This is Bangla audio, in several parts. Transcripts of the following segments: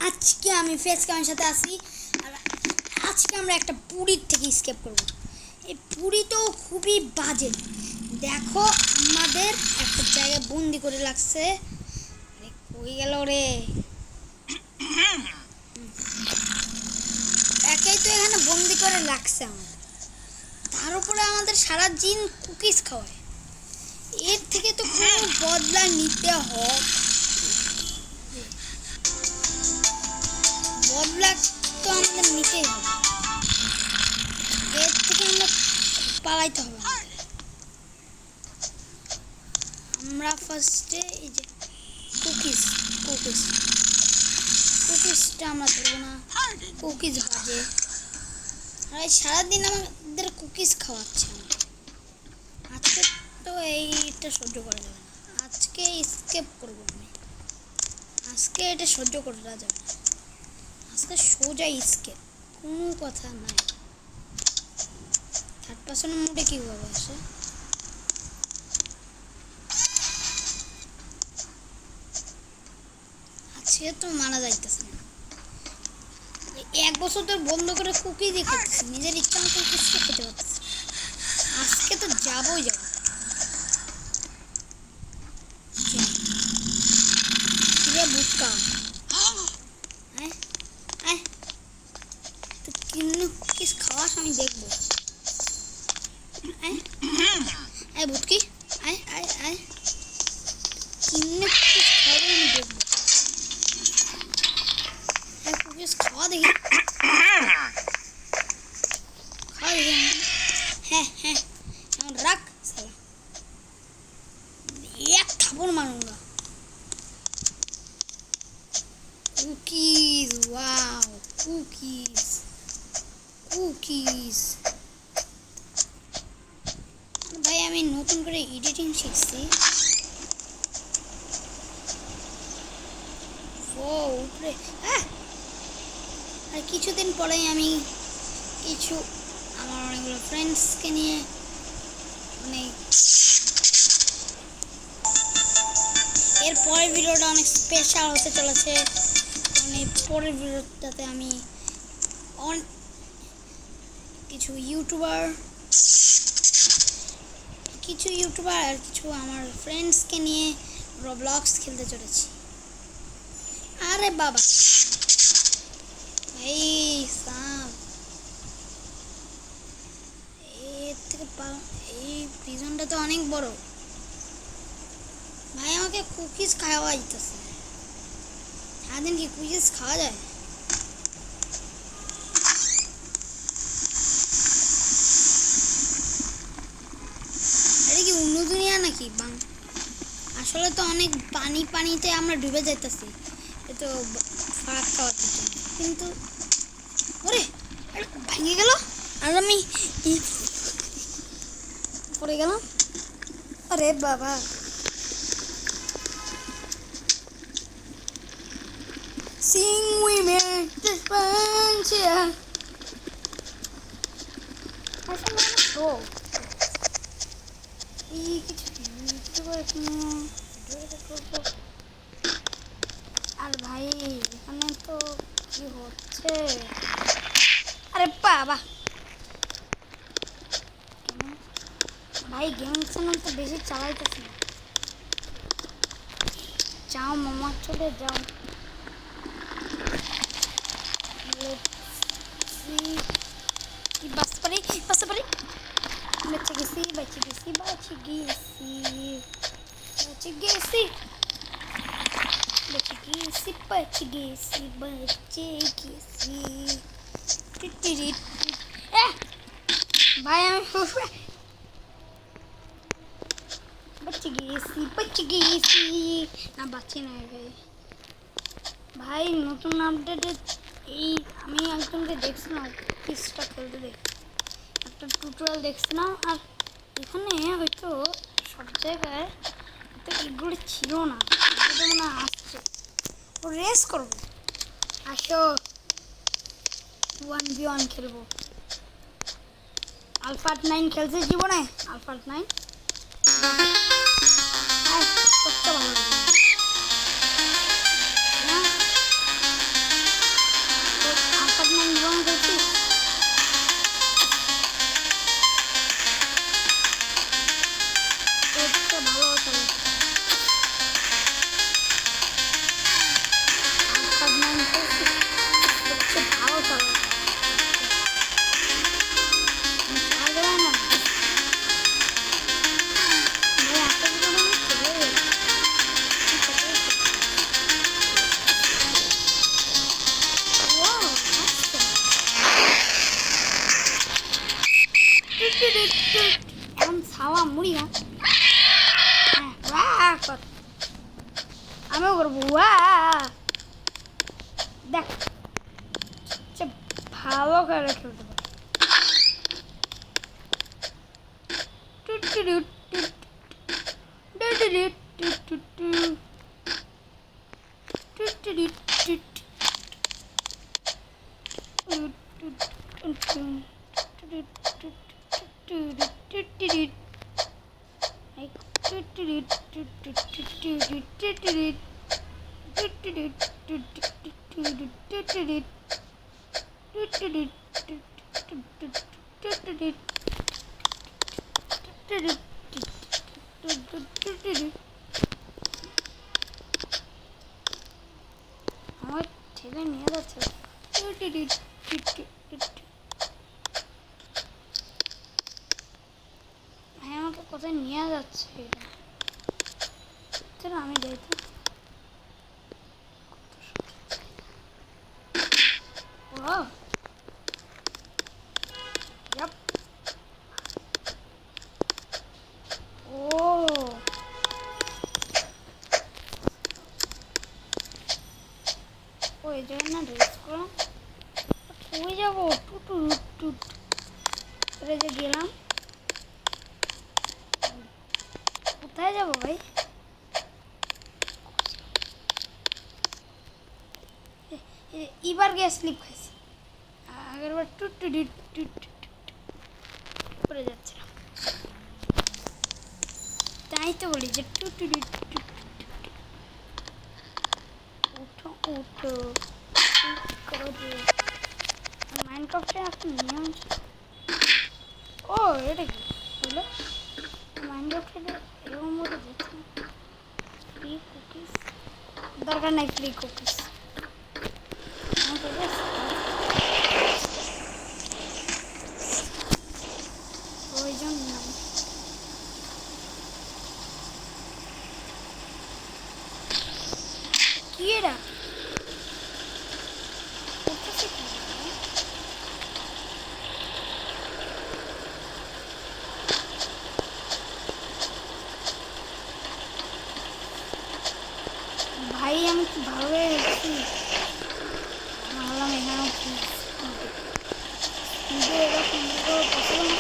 আজকে আমি ফেস ক্যামের সাথে আসি আর আজকে আমরা একটা পুরীর থেকে স্কেপ করব। এই পুরী তো খুবই বাজে, দেখো আমাদের একটা জায়গায় বন্দি করে লাগছে। আরে কই গেল রে, একাই তো এখানে বন্দি করে রাখছে আমাদের, তার উপরে আমাদের সারা দিন কুকিজ খাওয়ায়। এর থেকে তো কোনো বদলা নিতে হবে, বদলা তো আমাদের নিতেই হবে। এর থেকে আমরা পালাইতে হবে। আমরা ফার্স্টে এই যে কুকিজটা আমরা ধরবো না, কুকিজ বাজে। আর সারাদিন আমাদের কুকিজ খাওয়াচ্ছে। আজকে তো এইটা সহ্য করা যাবে না, আজকে স্কেপ করবো আমি। আজকে এটা সহ্য করা যাবে না, আজকে সোজা স্কেপ, কোনো কথা নাই। থার্ড পার্সনের মোডে কীভাবে আসে? আজকে তো মারা যাইতেছে না, এক বছর তোর বন্ধ করে কুকিজই খেতেছি, নিজের ইচ্ছা মতো কিছু খেতে পারতেছি। আজকে তো যাবোই যাবো। বুকা তো কিন্নু কুকিজ খাওয়াস, আমি দেখবো। আয় ভুটকি, আয় আয় আয়, কিন্নু কুকিজ খাওয়াবে আমি দেখবো। কুকিজ খাওয়া দেখি, খাওয়া দেখি। হ্যাঁ হ্যাঁ রাখ সালা, এক থাপড় মারুঙ্গা। Cookies, wow cookies cookies. ভাই আমি নতুন করে এডিটিং শিখছি। ও উপরে আর কিছুদিন পরেই আমি কিছু আমার অনেকগুলো ফ্রেন্ডসকে নিয়ে মানে এর পরের ভিডিওটা অনেক স্পেশাল হতে চলেছে। মানে পরের ভিডিওটাতে আমি কিছু ইউটিউবার আর কিছু আমার ফ্রেন্ডসকে নিয়ে রবলক্স খেলতে চলেছি। আরে বাবা এই সাপ, এর থেকে এই প্রিজনটা তো অনেক বড়। ভাই আমাকে কুকিজ খাওয়া যেতেছে, সারাদিন কি কুকিজ খাওয়া যায়? আরে কি অন্য দুনিয়া নাকি? আসলে তো অনেক পানিতে আমরা ডুবে যাইতেছি, এ তো ফাঁক খাওয়াতে জন্য। কিন্তু ওরে ভেঙে গেল আর আমি পড়ে গেলাম। আরে বাবা Sing we make this friendship. আসলে অনেক প্রো এই কিছু আর ভাই এখানে তো কি হচ্ছে? আরে বাবা ভাই গেম চ্যানেল তো বেশি চালাইতেছে না। যাও মামা চলে যাও। বাঁচতে পারি বেঁচে গেছি ভাই আমি বেঁচে গেছি না, বাঁচি নাই ভাই নতুন আপডেটে এই আমি একজনকে দেখছিলাম কুকিজটা খেলতে, একটা টিউটোরিয়াল দেখছিলাম। আর এখানে হয়তো সব জায়গায় তো এগুলো ছিল না, মনে আসছে। ও রেস করবো, আসো 1v1 খেলবো। আলফা 9 খেলছে জীবনে, আলফা 9 করতে ভালো লাগে। দেখ ভালো করে খেলতে পারে। আমার ছেলে নিয়ে যাচ্ছে ভাই, আমাকে কোথায় নিয়ে যাচ্ছে এটা? চলো আমি যাই তো। ও Yep. ও ওই জন্য না রেস করলাম, ওই যাবো টুটু টুট করে যে গেলাম। কোথায় যাবো ভাই? এবার গ্যাস স্লিপ খাইছি, আগের বার টুট টুট টুট করে যাচ্ছিলাম, তাই তো বলি যে টুট টুট উঠো উঠো মাইনক্রাফটে একটা নিয়ম ছিল। ও এটা কি হলো? মাইনক্রাফটে এরকম মতো দেখছি ফ্রি কুকিজ, দরকার নাই ফ্রি কুকিজ। প্রয়োজন নাই। কি এটা? ভাই আমি কি ভালো হয়েছি? ভাবলাম এখানে এরকম পছন্দ না।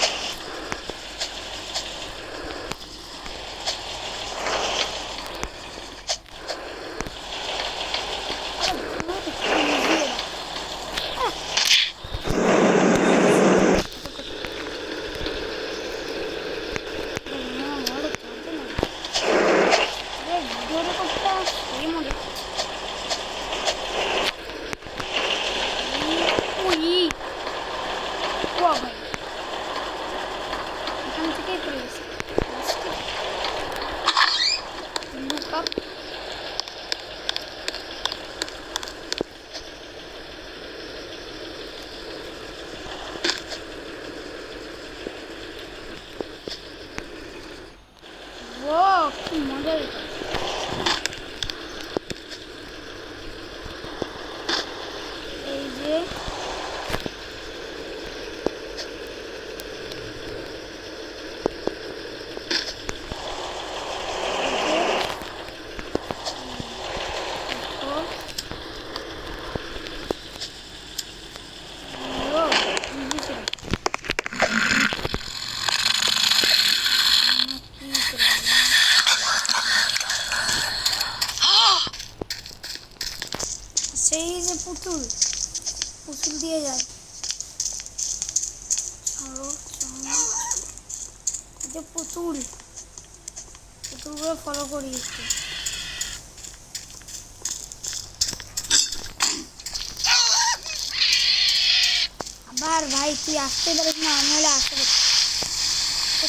কি মজা এই যে সেই যে পুতুল পুতুল দিয়ে যায়, যে পুতুল পুতুলগুলো ফলো করি একটু। আবার ভাই তুই আসতে পারিস না, আমি হলে আসতে পারি।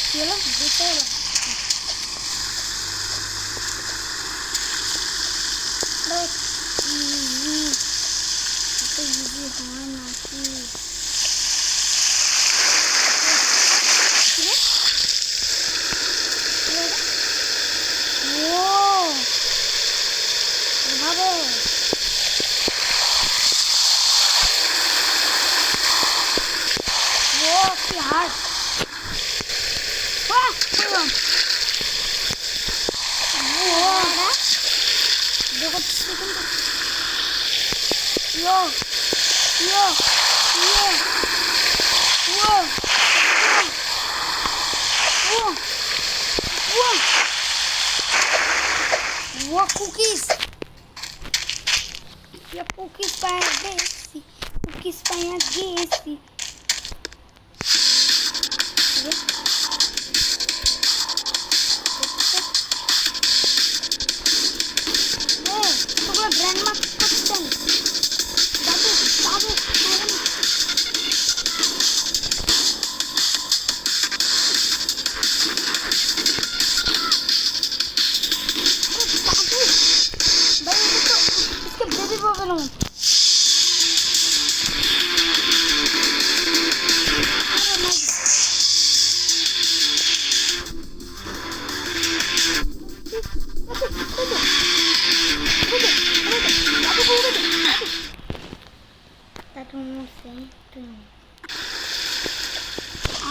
কি হলো বুঝতে হলো? ইজি হয় নাকি? এভাবে কি হার্ড দেখো Yo, yo, yo, whoa, whoa, whoa, whoa, cookies. Yeah, cookies by Daisy, cookies by Daisy. Grandma cooking. Dadu, भाई ये तो इसके बेबी बॉबल हूँ।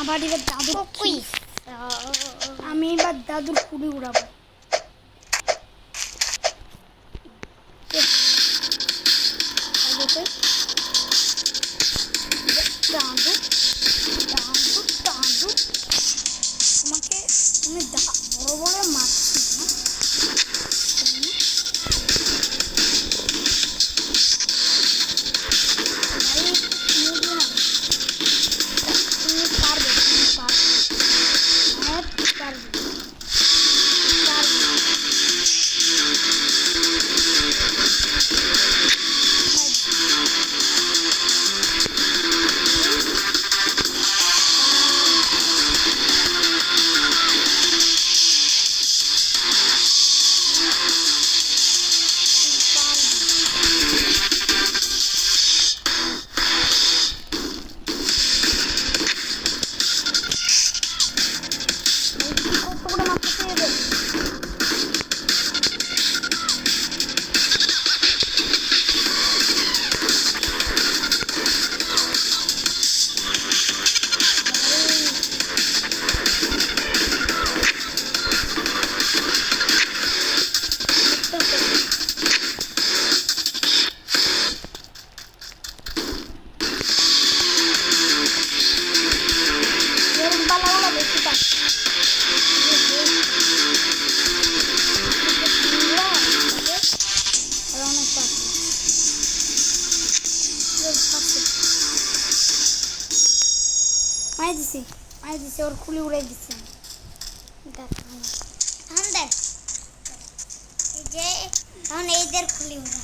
আবার এবার দাদুর আমি এবার দাদুর কুড়ি উড়াবো। দাদু দাদু দাদু তোমাকে তুমি বড় বড় মারছি না। মাই দিছে ওর খুলি উড়াই দিছে। এই যে এখন এইদের খুলি উড়া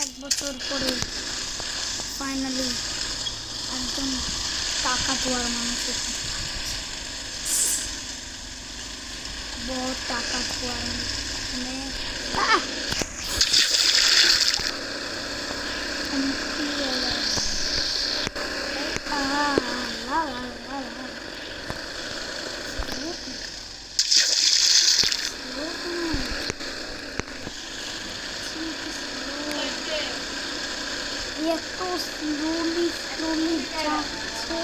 এক বছর পরে ফাইনালি একদম টাকা তোয়ার মানুষ বহুত টাকা তোয়ার এত স্লোলি যাচ্ছে,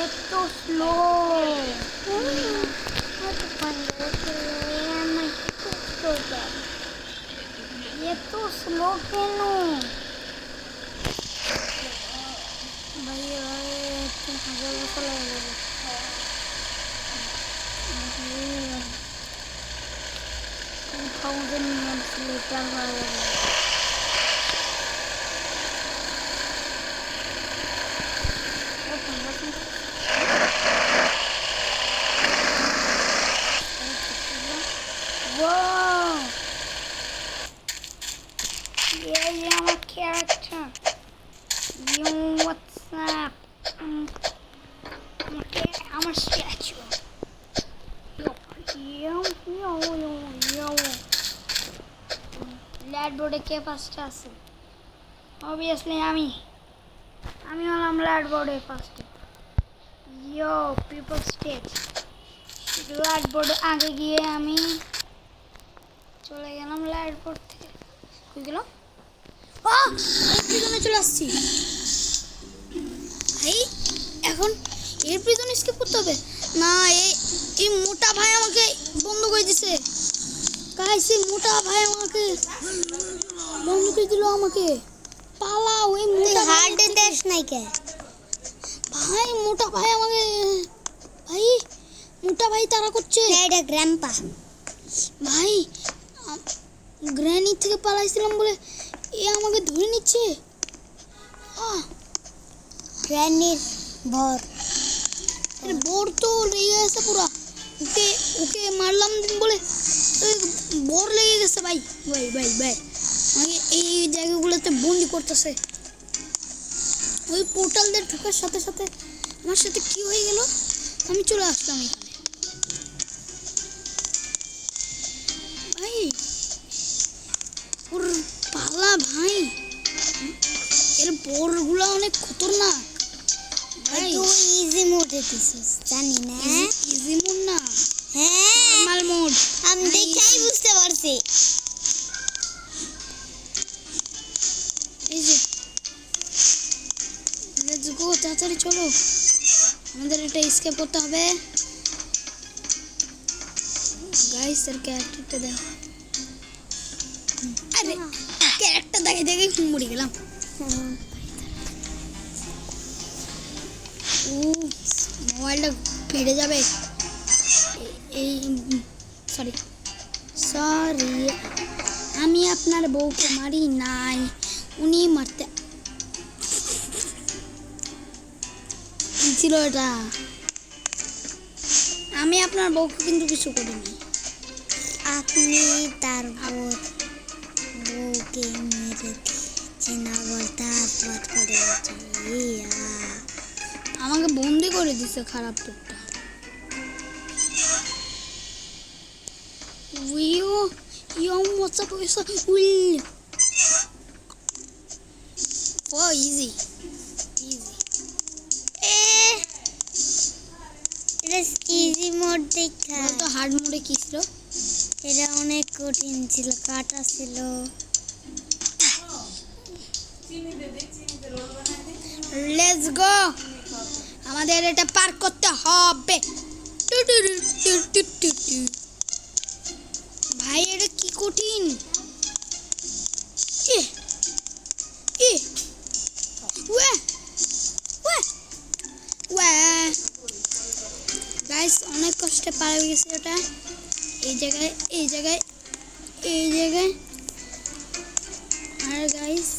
এত স্লো এত স্লো কেন ভাই? 1000 বছর লাগে 2000 years later হয়ে যাবে। Whoa! Yeah, I'm a character. Yo, what's up? I'm a statue. Yo. Ladboard K first আছে? Obviously আমি হলাম ল্যাডবোর্ডে ফার্স্ট। ইয়ো পিপল স্টেট লাইট বোর্ড আগে গিয়ে আমি চলে গেলাম লাইট বোর্ড থেকে কই গেলাম এর পিছনে চলে আসছি ভাই এখন এর পিছনে স্কিপ করতে হবে না এই মোটা ভাই আমাকে বন্ধ করে দিছে গাইস এই মোটা ভাই আমাকে বন্ধ করে দিল আমাকে পালাও এই মোটা হার্ড দেশ নাই কে ভাই মোটা ভাই আমাকে ভাই মোটা ভাই তারা করছে এটা গ্র্যান্ডপা ভাই গ্র্যানি থেকে পালাইছিলাম বলে এ আমাকে ধরে নিচ্ছে গ্র্যানির ভর বোর তো লেগে গেছে পুরা ওকে ওকে মারলাম বলে বোর লেগে গেছে ভাই ভাই ভাই ভাই আমাকে এই জায়গাগুলোতে বন্দি করতেছে ওই পোর্টাল দিয়ে ঢোকার সাথে সাথে আমার সাথে কি হয়ে গেল আমি চলে আসলাম এখানে ভাই ওর পালা ভাই এর বোরগুলো অনেক খতরনাক ভাই তুই ইজি মোডে দিছিস জানি না ইজি মোড না হ্যাঁ নরমাল মোড আমি দেখাই বুঝতে পারছি এই যে লেটস গো তাড়াতাড়ি চলো আমাদের এটা এসকেপ করতে হবে গাইস এর ক্যারেক্টারটা দেখো আরে ক্যারেক্টার দেখে দেখে মরে গেলাম ও মোবাইলটা ফেটে যাবে এই সরি সরি আমি আপনার বউকে মারি নাই উনি মারতে কি ছিল এটা আমি আপনার বউকে কিন্তু কিছু করিনি আপনি তার বউকে মেরে দিয়েছেন আবার তারপর করে আমাকে বন্দি করে দিছে খারাপ লোকটা উইও ইয়ো what's up with উইল ও ইজি ইজি এটা ইজি মোড দেখা বলতো হার্ড মোডে কি ছিল এটা অনেক কঠিন ছিল কাটা ছিল লেটস গো আমাদের এটা পার করতে হবে টু টু টু টু টু টু টু। ভাই এটা কি কঠিন এ এ ওয়া ওয়া ওয়া গাইস অনেক কষ্টে পার হয়ে গেছে ওটা এই জায়গায় এই জায়গায় এই জায়গায় আর গাইস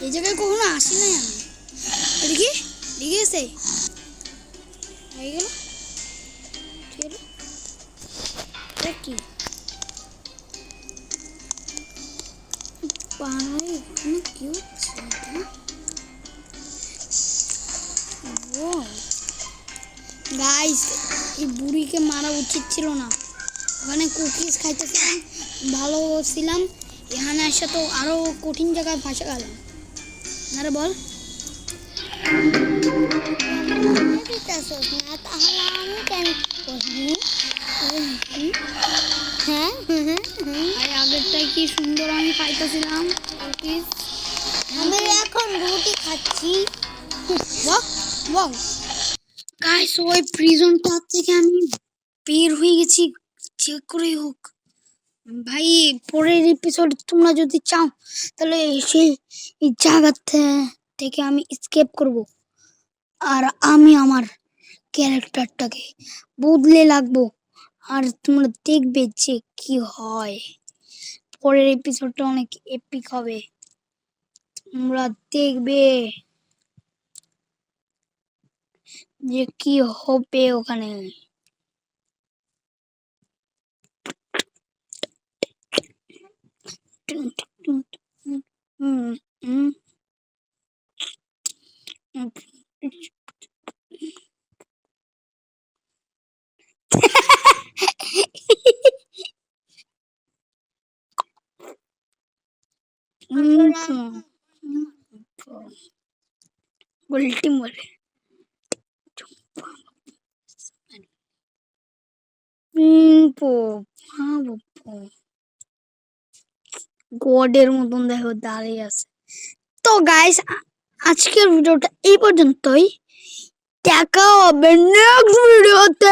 এই জায়গায় কখনো আসি নাই আমি এটা কি ঠিক আছে হয়ে গেল ঠিক আছে এটা কি পাহাড়ে এখানে কি হচ্ছে গাইস এই বুড়িকে মারা উচিত ছিল না ওখানে কুকিজ খাইতেছিলাম ভালো ছিলাম এখানে আসা তো আরো কঠিন জায়গায় ফাঁসে গেলাম না বল তাহলে আমি কেন করিনি হ্যাঁ আর আগেরটাই কি সুন্দর আমি খাইতেছিলাম কুকিজ আমি এখন রুটি খাচ্ছি ওয়াও গাইস ওই প্রিজনটা থেকে আমি বের হয়ে গেছি চেক করেই হোক ভাই পরের এপিসোড তোমরা যদি চাও তাহলে সেই জায়গা থেকে আমি স্কেপ করব আর আমি আমার ক্যারেক্টারটাকে বদলে লাগবো আর তোমরা দেখবে যে কি হয় পরের এপিসোডটা অনেক এপিক হবে তোমরা দেখবে যে কি হবে ওখানে উল্টি মরে গডের মতন দেখো দাঁড়িয়ে আছে। তো গাইস, আজকের ভিডিওটা এই পর্যন্তই। দেখা হবে নেক্সট ভিডিওতে।